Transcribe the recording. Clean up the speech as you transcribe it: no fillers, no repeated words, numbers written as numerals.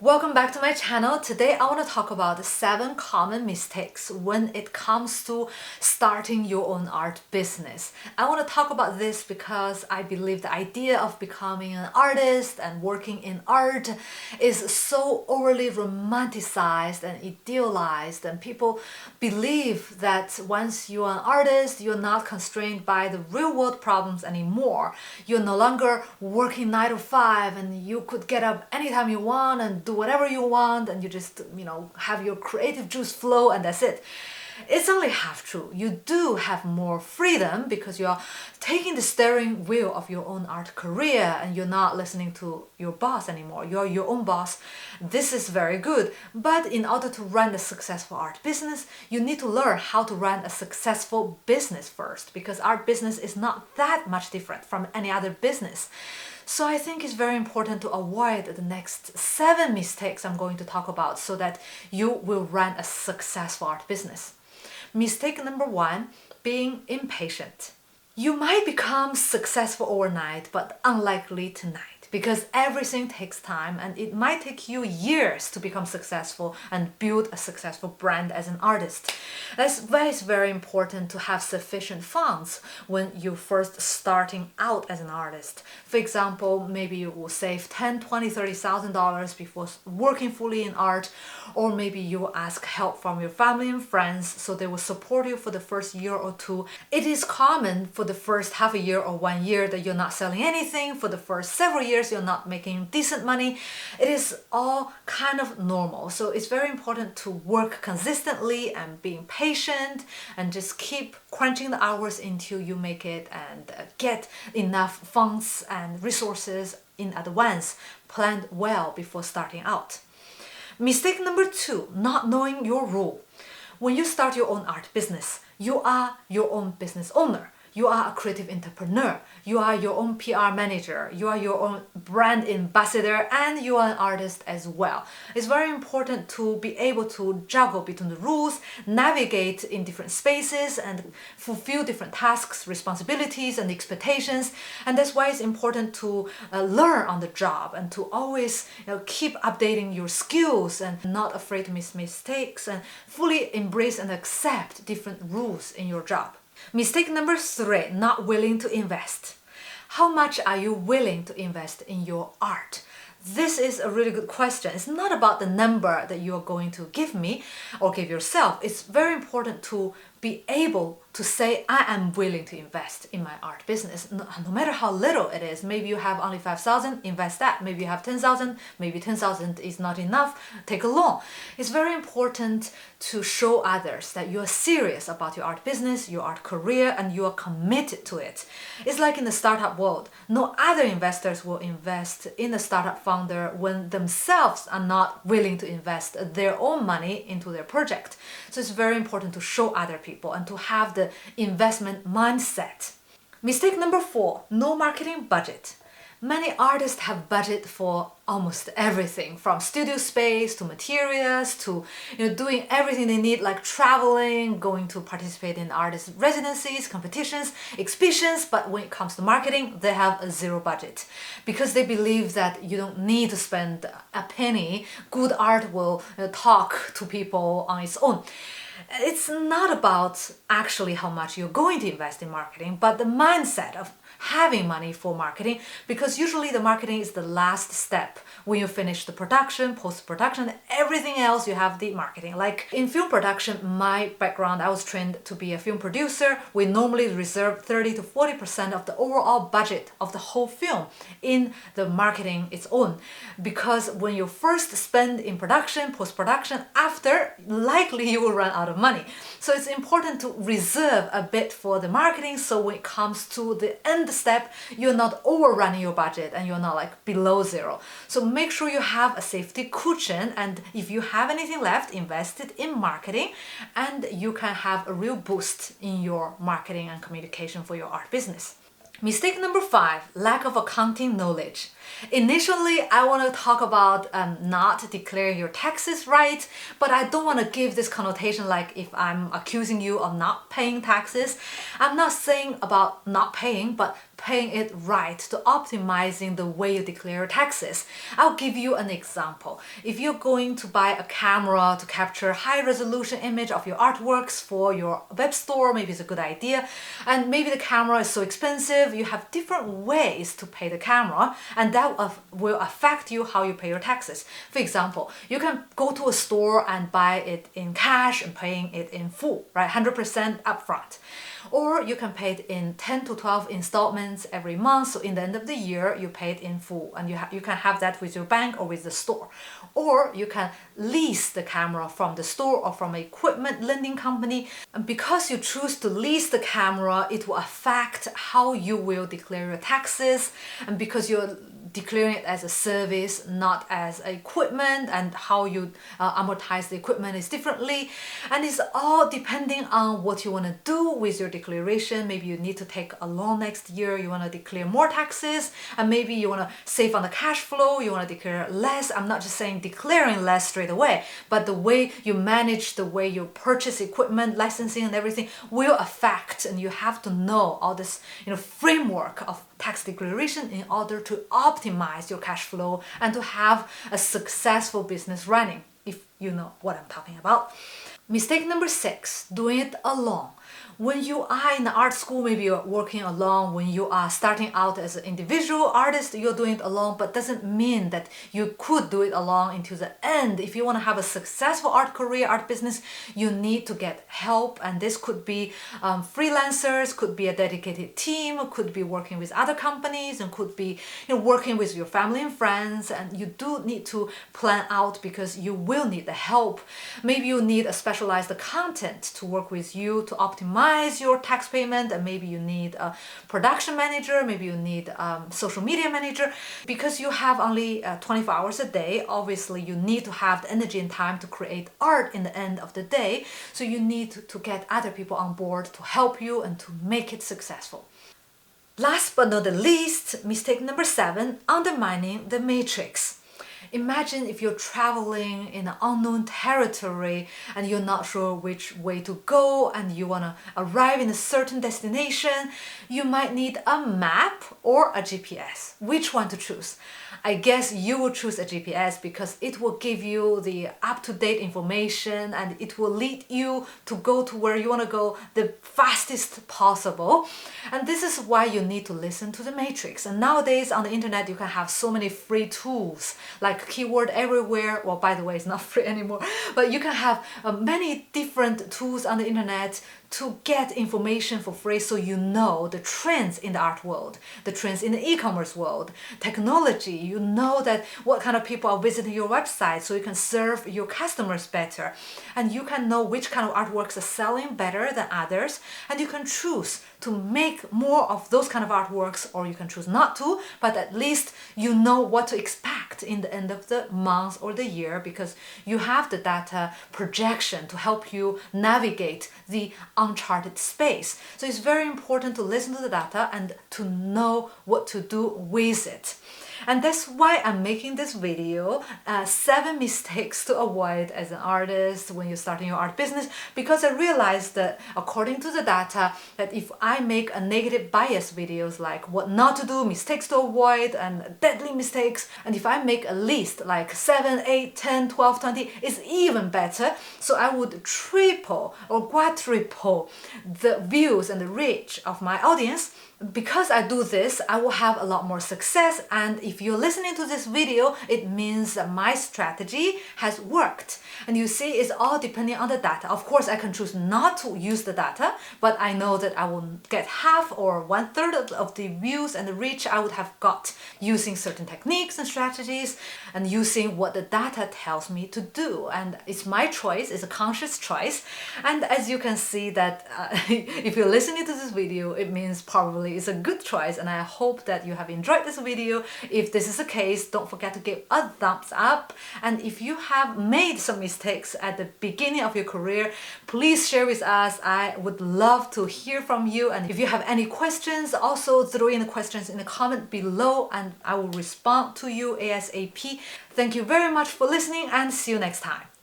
Welcome back to my channel. Today I want to talk about the 7 common mistakes when it comes to starting your own art business. I want to talk about this because I believe the idea of becoming an artist and working in art is so overly romanticized and idealized, and people believe that once you're an artist, you're not constrained by the real world problems anymore. You're no longer working 9 to 5 and you could get up anytime you want and do whatever you want, and you just have your creative juice flow, and that's it. It's only half true. You do have more freedom because you're taking the steering wheel of your own art career and you're not listening to your boss anymore. You're your own boss. This is very good. But in order to run a successful art business, you need to learn how to run a successful business first, because art business is not that much different from any other business. So I think it's very important to avoid the next 7 mistakes I'm going to talk about so that you will run a successful art business. Mistake number 1, being impatient. You might become successful overnight, but unlikely tonight, because everything takes time and it might take you years to become successful and build a successful brand as an artist. That's why it's very important to have sufficient funds when you're first starting out as an artist. For example, maybe you will save $10, $20, $30,000 before working fully in art, or maybe you will ask help from your family and friends so they will support you for the first year or two. It is common for the first half a year or 1 year that you're not selling anything. For the first several years you're not making decent money. It is all kind of normal. So it's very important to work consistently and being patient and just keep crunching the hours until you make it and get enough funds and resources in advance, planned well before starting out. Mistake number 2, not knowing your role. When you start your own art business, you are your own business owner. You are a creative entrepreneur. You are your own PR manager. You are your own brand ambassador, and you are an artist as well. It's very important to be able to juggle between the rules, navigate in different spaces, and fulfill different tasks, responsibilities, and expectations. And that's why it's important to learn on the job and to always keep updating your skills and not afraid to make mistakes and fully embrace and accept different rules in your job. Mistake number 3, not willing to invest. How much are you willing to invest in your art? This is a really good question. It's not about the number that you are going to give me or give yourself. It's very important to be able to say, I am willing to invest in my art business, no matter how little it is. Maybe you have only 5,000, invest that. Maybe you have 10,000, maybe 10,000 is not enough, take a loan. It's very important to show others that you are serious about your art business, your art career, and you are committed to it. It's like in the startup world. No other investors will invest in a startup founder when themselves are not willing to invest their own money into their project. So it's very important to show other people and to have the investment mindset. Mistake number 4, no marketing budget. Many artists have budget for almost everything, from studio space to materials to doing everything they need, like traveling, going to participate in artist residencies, competitions, exhibitions. But when it comes to marketing, they have a zero budget because they believe that you don't need to spend a penny. Good art will talk to people on its own. It's not about actually how much you're going to invest in marketing, but the mindset of having money for marketing, because usually the marketing is the last step. When you finish the production, post-production, everything else, you have the marketing. Like in film production, my background, I was trained to be a film producer. We normally reserve 30 to 40% of the overall budget of the whole film in the marketing its own. Because when you first spend in production, post-production, after, likely you will run out of money. So it's important to reserve a bit for the marketing, so when it comes to the end step, you're not overrunning your budget and you're not like below zero. So make sure you have a safety cushion, and if you have anything left, invest it in marketing, and you can have a real boost in your marketing and communication for your art business. Mistake number 5, lack of accounting knowledge. Initially, I want to talk about not declaring your taxes right, but I don't want to give this connotation like if I'm accusing you of not paying taxes. I'm not saying about not paying, but paying it right, to optimizing the way you declare your taxes. I'll give you an example. If you're going to buy a camera to capture high resolution image of your artworks for your web store, maybe it's a good idea. And maybe the camera is so expensive, you have different ways to pay the camera, and that will affect you how you pay your taxes. For example, you can go to a store and buy it in cash and paying it in full, right? 100% upfront. Or you can pay it in 10 to 12 installments every month. So in the end of the year, you pay it in full, and you can have that with your bank or with the store. Or you can lease the camera from the store or from an equipment lending company. And because you choose to lease the camera, it will affect how you will declare your taxes. And because you're declaring it as a service, not as equipment, and how you amortize the equipment is differently. And it's all depending on what you want to do with your declaration. Maybe you need to take a loan next year, you want to declare more taxes, and maybe you want to save on the cash flow, you want to declare less. I'm not just saying declaring less straight away, but the way you manage, the way you purchase equipment, licensing and everything will affect, and you have to know all this framework of tax declaration in order to optimize your cash flow and to have a successful business running, if you know what I'm talking about. Mistake number 6, doing it alone. When you are in the art school, maybe you're working alone. When you are starting out as an individual artist, you're doing it alone, but doesn't mean that you could do it alone until the end. If you want to have a successful art career, art business, you need to get help. And this could be freelancers, could be a dedicated team, could be working with other companies, and could be working with your family and friends. And you do need to plan out because you will need the help. Maybe you need a specialized content to work with you to optimize your tax payment, and maybe you need a production manager, maybe you need a social media manager. Because you have only 24 hours a day, obviously you need to have the energy and time to create art in the end of the day, so you need to get other people on board to help you and to make it successful. Last but not the least, mistake number 7, undermining the matrix. Imagine if you're traveling in an unknown territory and you're not sure which way to go and you want to arrive in a certain destination. You might need a map or a GPS. Which one to choose? I guess you will choose a GPS because it will give you the up-to-date information and it will lead you to go to where you want to go the fastest possible. And this is why you need to listen to the matrix. And nowadays on the internet, you can have so many free tools like Keyword Everywhere. Well, by the way, it's not free anymore, but you can have many different tools on the internet to get information for free, so you know the trends in the art world, the trends in the e-commerce world, technology. You know that what kind of people are visiting your website, so you can serve your customers better, and you can know which kind of artworks are selling better than others, and you can choose to make more of those kind of artworks, or you can choose not to, but at least you know what to expect in the end of the month or the year, because you have the data projection to help you navigate the uncharted space. So it's very important to listen to the data and to know what to do with it. And that's why I'm making this video, 7 mistakes to avoid as an artist when you're starting your art business, because I realized that according to the data, that if I make a negative bias videos like what not to do, mistakes to avoid, and deadly mistakes, and if I make a list like 7, 8, 10, 12, 20, it's even better. So I would triple or quadruple the views and the reach of my audience. Because I do this, I will have a lot more success, and if you're listening to this video, it means that my strategy has worked. And you see, it's all depending on the data. Of course, I can choose not to use the data, but I know that I will get half or 1/3 of the views and the reach I would have got using certain techniques and strategies and using what the data tells me to do. And it's my choice, it's a conscious choice. And as you can see that if you're listening to this video, it means probably me is a good choice, and I hope that you have enjoyed this video. If this is the case, don't forget to give a thumbs up. And if you have made some mistakes at the beginning of your career, please share with us. I would love to hear from you. And if you have any questions, also throw in the questions in the comment below and I will respond to you ASAP. Thank you very much for listening and see you next time.